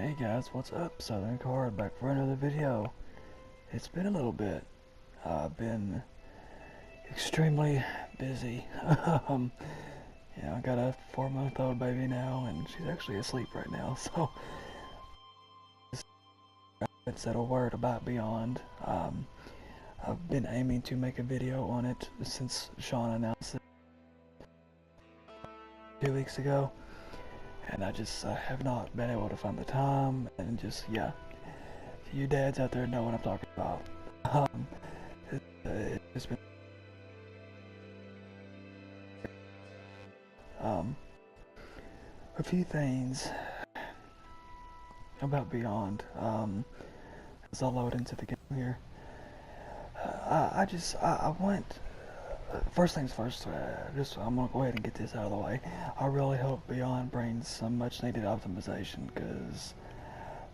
Hey guys, what's up? Southern Card back for another video. It's been a little bit. I've been extremely busy. I got a 4-month-old baby now, and she's actually asleep right now. So, I haven't said a word about Beyond. I've been aiming to make a video on it since Sean announced it 2 weeks ago. And I have not been able to find the time, and you dads out there know what I'm talking about. It's been a few things about Beyond as I load into the game here. I went. First things first, I'm gonna go ahead and get this out of the way. I really hope Beyond brings some much needed optimization, because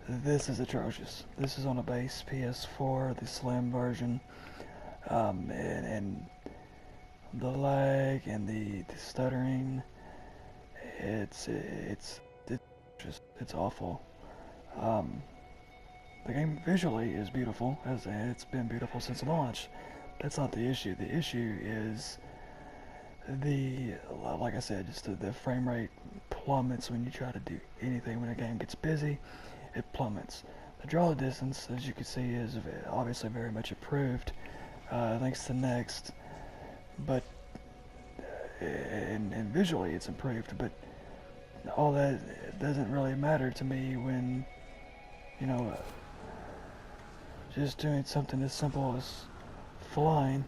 this is atrocious. This is on a base PS4, the slim version, and the lag and the stuttering, it's awful. The game visually is beautiful, as it's been beautiful since launch. That's not the issue. The issue is like I said, just the frame rate plummets when you try to do anything. When a game gets busy, it plummets. The draw distance, as you can see, is obviously very much improved, thanks to Next, but and visually it's improved, but all that doesn't really matter to me when, just doing something as simple as flying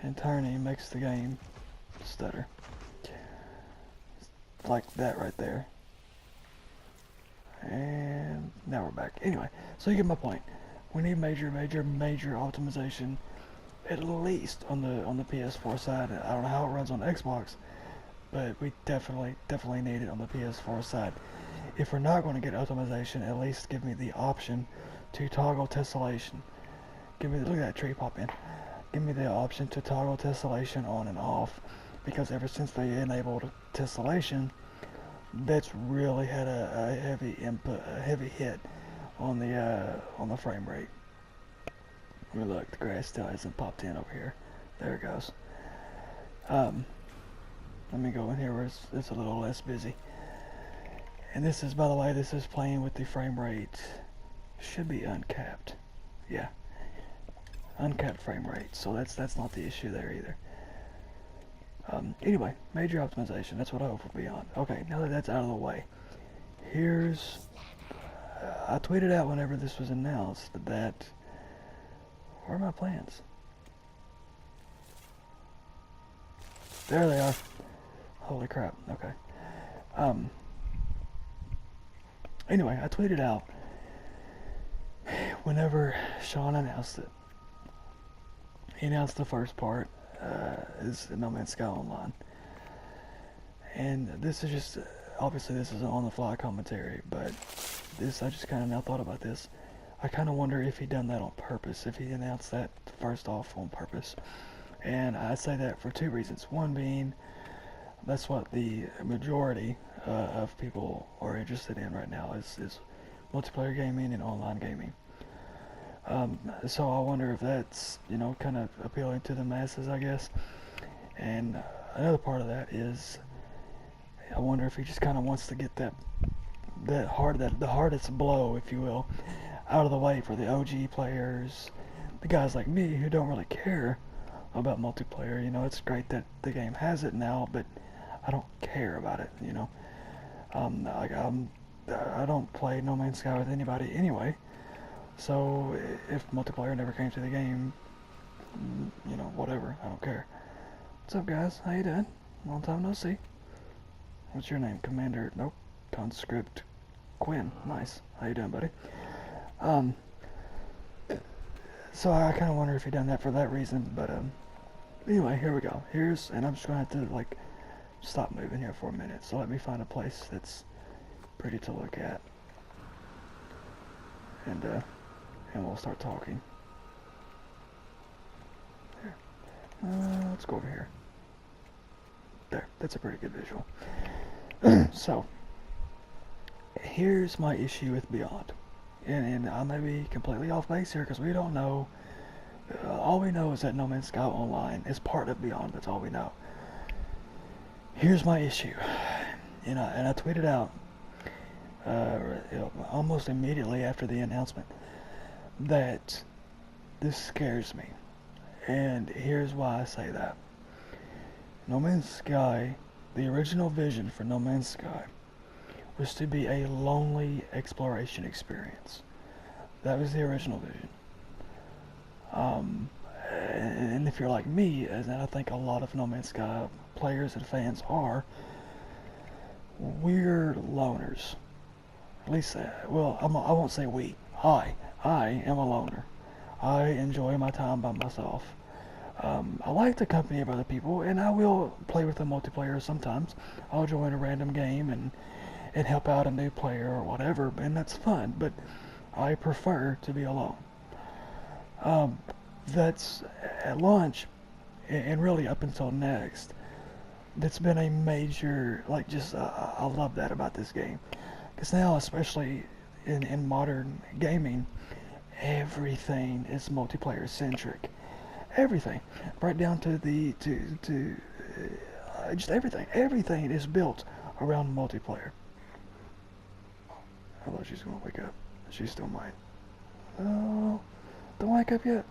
and turning makes the game stutter. Like that right there. And now we're back. Anyway, so you get my point. We need major optimization, at least on the PS4 side. I don't know how it runs on Xbox, but we definitely need it on the PS4 side. If we're not going to get optimization, at least give me the option to toggle tessellation. Look at that tree pop in. Give me the option to toggle tessellation on and off, because ever since they enabled tessellation, that's really had a heavy hit on the frame rate. I mean, look, the grass still hasn't popped in over here. There it goes. Let me go in here where it's a little less busy. And this is, by the way, this is playing with the frame rate. Should be uncapped. Yeah. Uncapped frame rate, so that's not the issue there either. Anyway, major optimization, that's what I hope for Beyond. Okay, now that that's out of the way, here's, I tweeted out whenever this was announced that, where are my plans? There they are. Holy crap, okay. Anyway, I tweeted out whenever Sean announced it. He announced the first part is No Man's Sky Online, and this is just obviously this is an on-the-fly commentary, but I just kind of now thought about this. I kind of wonder if he done that on purpose, if he announced that first off on purpose, and I say that for two reasons. One being, that's what the majority of people are interested in right now is multiplayer gaming and online gaming. So I wonder if that's, kind of appealing to the masses, I guess. And another part of that is, I wonder if he just kind of wants to get the hardest blow, if you will, out of the way for the OG players, the guys like me who don't really care about multiplayer. It's great that the game has it now, but I don't care about it. I don't play No Man's Sky with anybody anyway. So if multiplayer never came to the game, whatever, I don't care. What's up, guys? How you doing? Long time no see. What's your name? Commander? Nope. Conscript Quinn. Nice. How you doing, buddy? So I kind of wonder if he done that for that reason, but anyway, here we go. And I'm just gonna have to stop moving here for a minute. So let me find a place that's pretty to look at, and we'll start talking. There. Let's go over here. There. That's a pretty good visual. So, here's my issue with Beyond, and I may be completely off base here because we don't know. All we know is that No Man's Sky Online is part of Beyond. That's all we know. Here's my issue, and I tweeted out almost immediately after the announcement that this scares me, and here's why I say that. No Man's Sky, the original vision for No Man's Sky, was to be a lonely exploration experience. That was the original vision. And if you're like me, and I think a lot of No Man's Sky players and fans are, we're loners. At least, well, I won't say we. I am a loner. I enjoy my time by myself. I like the company of other people, and I will play with the multiplayer sometimes. I'll join a random game and help out a new player or whatever, and that's fun, but I prefer to be alone. That's at launch, and really up until next, that's been a major, like, just, I love that about this game. Because now, especially in modern gaming, everything is multiplayer centric. Everything, right down to just everything. Everything is built around multiplayer. I thought she's gonna wake up. She still might. Oh, don't wake up yet.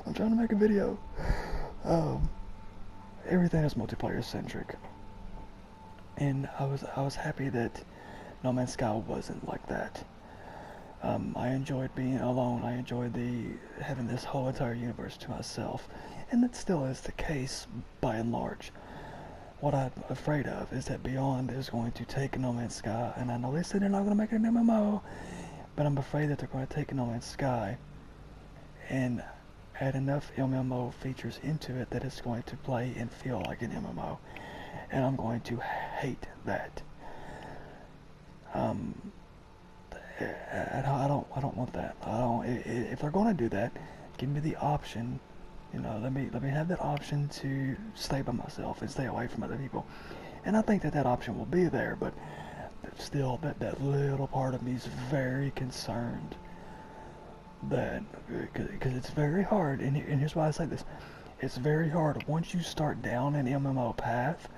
I'm trying to make a video. Everything is multiplayer centric, and I was happy that No Man's Sky wasn't like that. I enjoyed being alone. I enjoyed having this whole entire universe to myself, and that still is the case by and large. What I'm afraid of is that Beyond is going to take No Man's Sky, and I know they said they're not going to make it an MMO, but I'm afraid that they're going to take No Man's Sky and add enough MMO features into it that it's going to play and feel like an MMO, and I'm going to hate that. I don't want that. If they're going to do that, give me the option. You know, let me have that option to stay by myself and stay away from other people. And I think that option will be there, but still, that little part of me is very concerned that, because it's very hard, and here's why I say this. It's very hard. Once you start down an MMO path,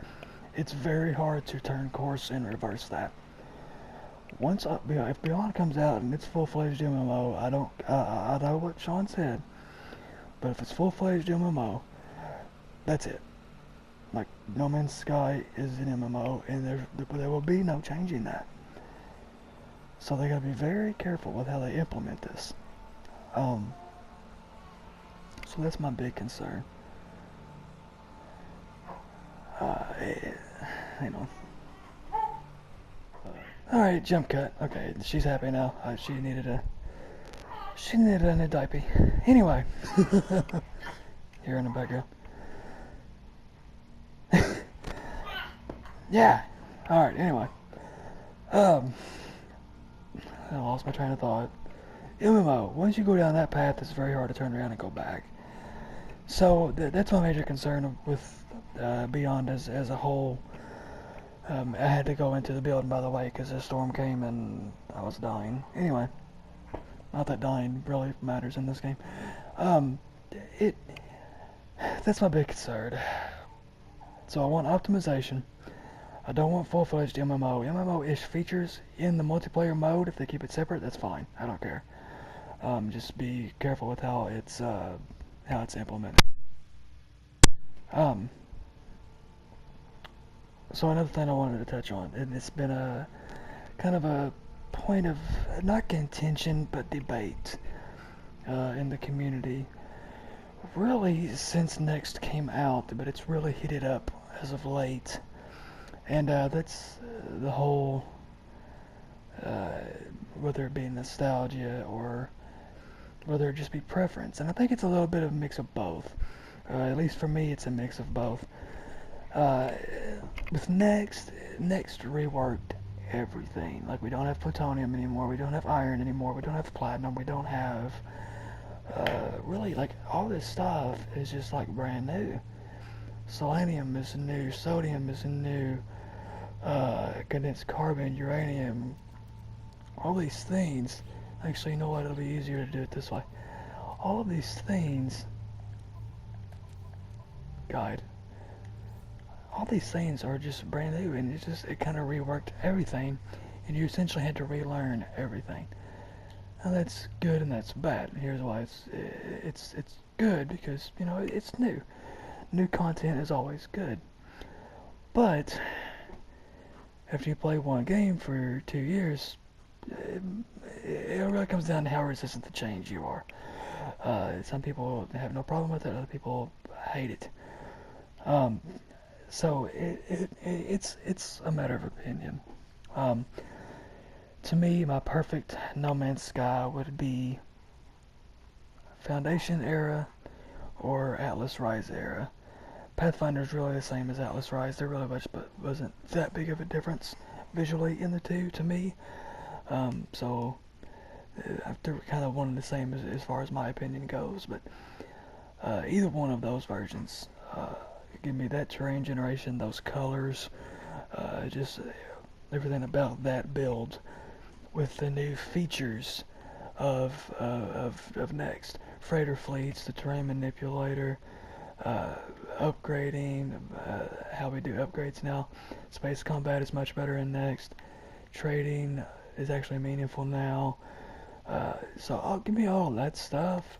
it's very hard to turn course and reverse that. Once, if Beyond comes out and it's full-fledged MMO, I know what Sean said, but if it's full-fledged MMO, that's it. Like, No Man's Sky is an MMO, and there will be no changing that. So they gotta be very careful with how they implement this. So that's my big concern. Hang on. Alright, jump cut. Okay, she's happy now. She needed a new diaper. Anyway. Here in the background. Yeah. Alright, anyway. I lost my train of thought. MMO. Once you go down that path, it's very hard to turn around and go back. So, that's my major concern with Beyond as a whole. I had to go into the building, by the way, because a storm came and I was dying. Anyway, not that dying really matters in this game. That's my big concern. So I want optimization. I don't want full-fledged MMO. MMO-ish features in the multiplayer mode. If they keep it separate, that's fine. I don't care. Just be careful with how it's implemented. So another thing I wanted to touch on, and it's been a kind of a point of not contention but debate in the community, really since Next came out, but it's really heated up as of late, and that's the whole whether it be nostalgia or whether it just be preference, and I think it's a little bit of a mix of both. At least for me, it's a mix of both. With Next reworked everything. Like, we don't have plutonium anymore, we don't have iron anymore, we don't have platinum, we don't have really, like, all this stuff is just like brand new. Selenium is new, sodium is new, condensed carbon, uranium, all these things. Actually, you know what? It'll be easier to do it this way. All of these things, guide. All these things are just brand new, and it kind of reworked everything, and you essentially had to relearn everything. Now that's good and that's bad. Here's why it's good, because you know it's new. New content is always good. But after you play one game for 2 years, it really comes down to how resistant to change you are. Some people have no problem with it. Other people hate it. So it's a matter of opinion. To me, my perfect No Man's Sky would be Foundation era or Atlas Rise era. Pathfinder's really the same as Atlas Rise. There really wasn't that big of a difference visually in the two to me. So they're kind of one and the same as far as my opinion goes. But either one of those versions, give me that terrain generation, those colors, just everything about that build with the new features of next freighter fleets, the terrain manipulator, upgrading, how we do upgrades now. Space combat is much better in next. Trading is actually meaningful now. So give me all that stuff.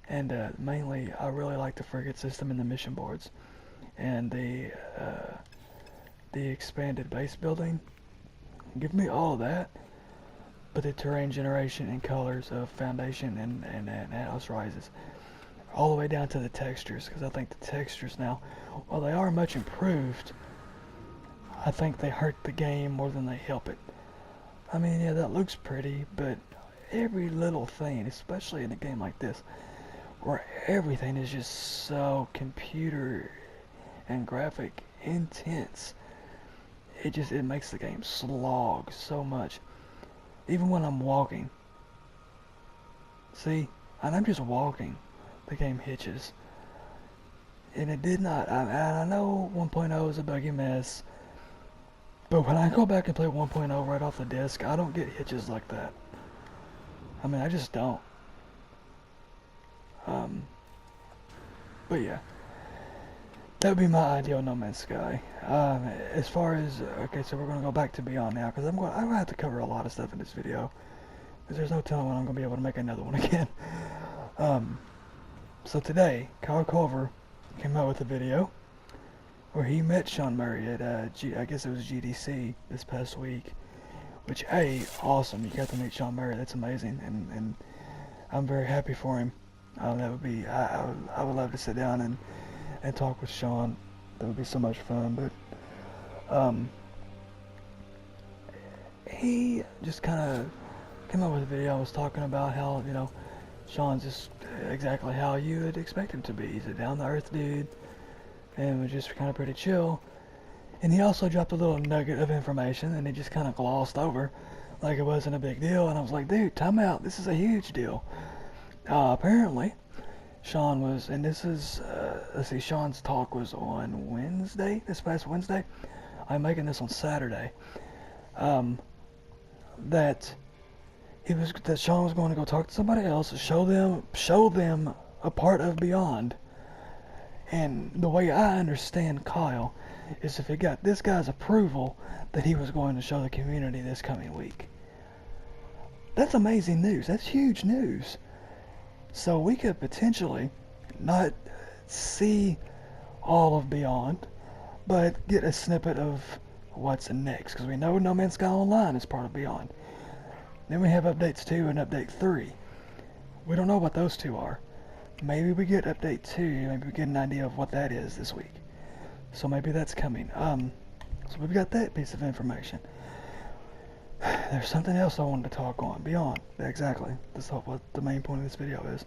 And mainly, I really like the frigate system and the mission boards, and the expanded base building. Give me all that, but the terrain generation and colors of Foundation and Atlas Rises, all the way down to the textures, because I think the textures now, while they are much improved, I think they hurt the game more than they help it. I mean, yeah, that looks pretty, but every little thing, especially in a game like this, where everything is just so computer and graphic intense, it makes the game slog so much. Even when I'm walking, see, and I'm just walking, the game hitches. And it did not. I know 1.0 is a buggy mess, but when I go back and play 1.0 right off the disc, I don't get hitches like that. I mean, I just don't. But yeah, that would be my ideal No Man's Sky. As far as, okay, so we're going to go back to Beyond now, because I'm going to have to cover a lot of stuff in this video, because there's no telling when I'm going to be able to make another one again. So today, Kyle Culver came out with a video where he met Sean Murray at, I guess it was GDC this past week, which, awesome, you got to meet Sean Murray, that's amazing, and I'm very happy for him. That would be, I would love to sit down and talk with Sean. That would be so much fun. But he just kind of came up with a video. I was talking about how, you know, Sean's just exactly how you would expect him to be. He's a down-to-earth dude and was just kind of pretty chill. And he also dropped a little nugget of information, and he just kind of glossed over like it wasn't a big deal. And I was like, dude, time out. This is a huge deal. Apparently, Sean was, and this is, let's see, Sean's talk was on Wednesday, this past Wednesday. I'm making this on Saturday. That Sean was going to go talk to somebody else, show them a part of Beyond. And the way I understand Kyle is if he got this guy's approval, that he was going to show the community this coming week. That's amazing news. That's huge news. So we could potentially not see all of Beyond, but get a snippet of what's next, because we know No Man's Sky Online is part of Beyond. Then we have updates 2 and update 3. We don't know what those two are. Maybe we get update 2, maybe we get an idea of what that is this week. So maybe that's coming. So we've got that piece of information. There's something else I wanted to talk on. Beyond. Exactly. That's what the main point of this video is.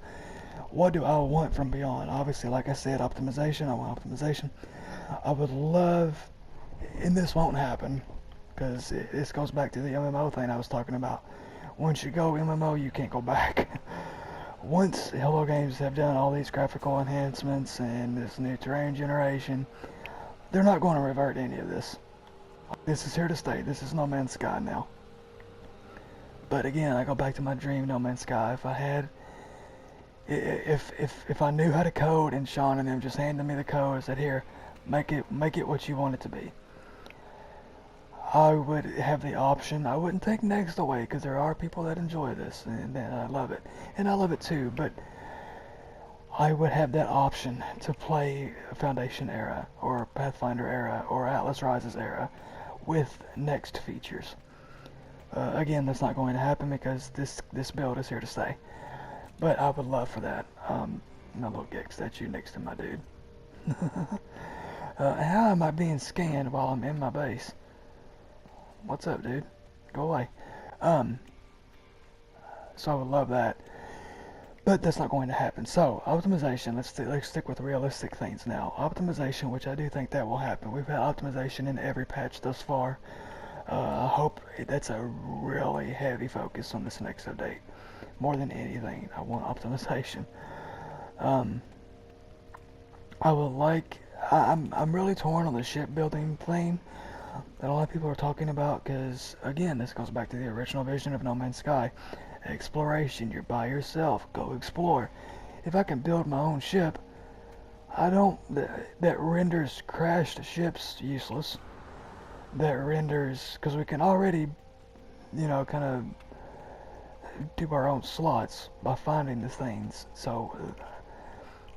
What do I want from Beyond? Obviously, like I said, optimization. I want optimization. I would love, and this won't happen, because this goes back to the MMO thing I was talking about. Once you go MMO, you can't go back. Once Hello Games have done all these graphical enhancements and this new terrain generation, they're not going to revert any of this. This is here to stay. This is No Man's Sky now. But again, I go back to my dream No Man's Sky. If I had, if I knew how to code and Sean and them just handed me the code and said, here, make it what you want it to be, I would have the option. I wouldn't take next away because there are people that enjoy this and I love it. And I love it too, but I would have that option to play Foundation era or Pathfinder era or Atlas Rises era with next features. Again, that's not going to happen because this build is here to stay. But I would love for that. My little gig statue next to my dude. How am I being scanned while I'm in my base? What's up, dude? Go away. So I would love that. But that's not going to happen. So, optimization, let's stick with realistic things now. Optimization, which I do think that will happen. We've had optimization in every patch thus far. I hope that's a really heavy focus on this next update. More than anything, I want optimization. I would like, I'm really torn on the shipbuilding thing that a lot of people are talking about because, again, this goes back to the original vision of No Man's Sky. Exploration, you're by yourself, go explore. If I can build my own ship, that renders crashed ships useless. That renders, because we can already, kind of do our own slots by finding the things. So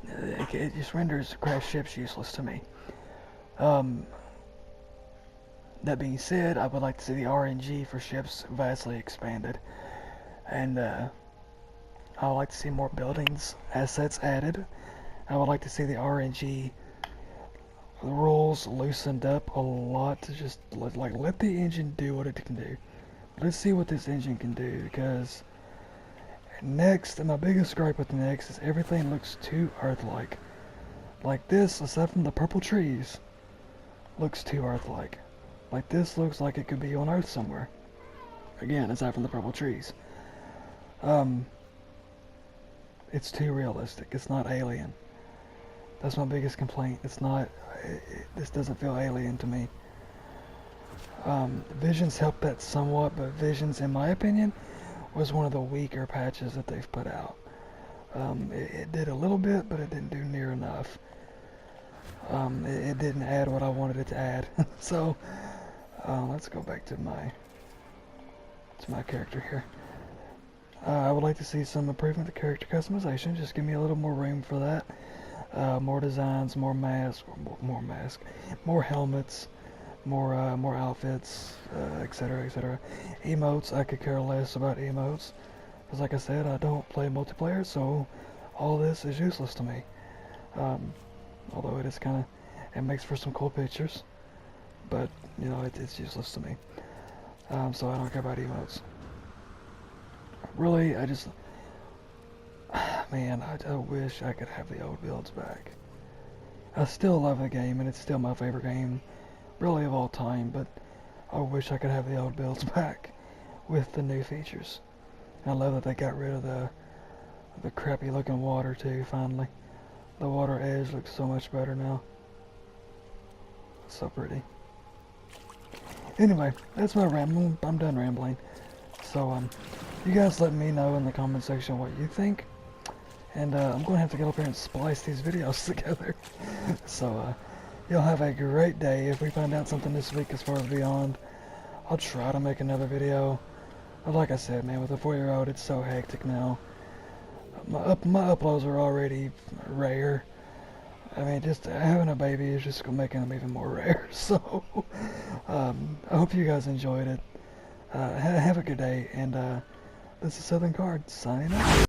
it just renders crashed ships useless to me. That being said, I would like to see the RNG for ships vastly expanded. And I would like to see more buildings, assets added. I would like to see the RNG rules loosened up a lot to just let the engine do what it can do. Let's see what this engine can do, because next, and my biggest gripe with the next is everything looks too Earth-like. Like this, aside from the purple trees, looks too Earth-like. Like this looks like it could be on Earth somewhere. Again, aside from the purple trees. It's too realistic. It's not alien. That's my biggest complaint. It's not, this doesn't feel alien to me. Visions helped that somewhat, but Visions, in my opinion, was one of the weaker patches that they've put out. It did a little bit, but it didn't do near enough. It didn't add what I wanted it to add. So, let's go back to my character here. I would like to see some improvement to character customization. Just give me a little more room for that. More designs, more masks, more helmets, more outfits, etc., etc. Emotes, I could care less about emotes, because like I said, I don't play multiplayer, so all this is useless to me. Although it is it makes for some cool pictures, but it's useless to me. So I don't care about emotes. Really, man, I wish I could have the old builds back. I still love the game, and it's still my favorite game, really, of all time, but I wish I could have the old builds back with the new features. And I love that they got rid of the crappy looking water too, finally. The water edge looks so much better now. It's so pretty. Anyway, that's my rambling. I'm done rambling. So, you guys let me know in the comment section what you think. And I'm going to have to get up here and splice these videos together. So, y'all have a great day. If we find out something this week as far as Beyond, I'll try to make another video. But like I said, man, with a 4-year-old, it's so hectic now. My uploads are already rare. I mean, just having a baby is just making them even more rare. So, I hope you guys enjoyed it. Have a good day, and this is Southern Card signing out.